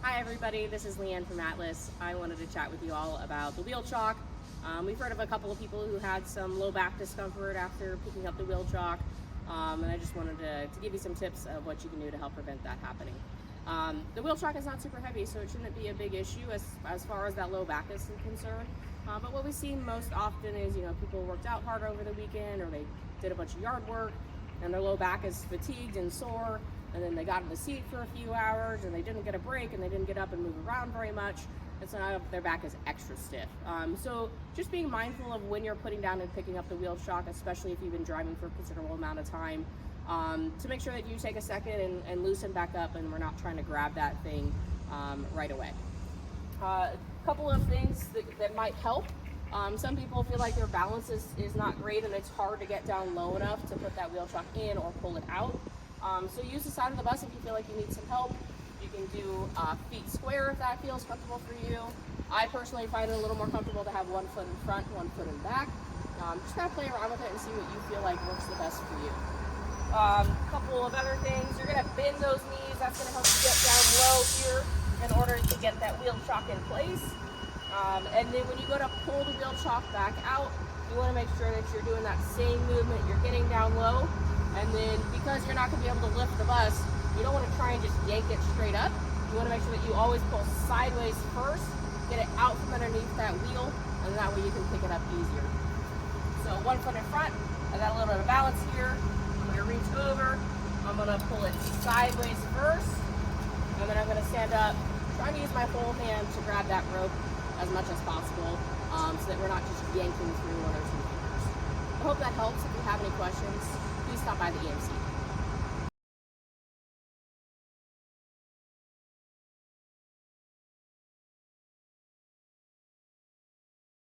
Hi everybody, this is Leanne from Atlas. I wanted to chat with you all about the wheel chock. We've heard of a couple of people who had some low back discomfort after picking up the wheel chock, and I just wanted to give you some tips of what you can do to help prevent that happening. The wheel chock is not super heavy, so it shouldn't be a big issue as far as that low back is concerned. But what we see most often is, people worked out hard over the weekend, or they did a bunch of yard work, and their low back is fatigued and sore, and then they got in the seat for a few hours, and they didn't get a break, and they didn't get up and move around very much, and so now their back is extra stiff. So just being mindful of when you're putting down and picking up the wheel chock, especially if you've been driving for a considerable amount of time, to make sure that you take a second and loosen back up, and we're not trying to grab that thing right away. A couple of things that might help. Some people feel like their balance is not great, and it's hard to get down low enough to put that wheel chock in or pull it out. So use the side of the bus if you feel like you need some help. You can do feet square if that feels comfortable for you. I personally find it a little more comfortable to have one foot in front, one foot in back. Just kind of play around with it and see what you feel like works the best for you. A couple of other things, you're going to bend those knees. That's going to help you get down low here in order to get that wheel chock in place. And then when you go to pull the wheel chock back out, you want to make sure that you're doing that same movement. You're getting down low, and then because you're not going to be able to lift the bus, you don't want to try and just yank it straight up. You want to make sure that you always pull sideways first, get it out from underneath that wheel, and that way you can pick it up easier. So one foot in front, I got a little bit of balance here. I'm going to reach over, I'm going to pull it sideways first, and then I'm going to stand up, trying to use my whole hand to grab that rope as much as possible, so that we're not just yanking through one or two fingers. I hope that helps. If you have any questions, please stop by the EMC.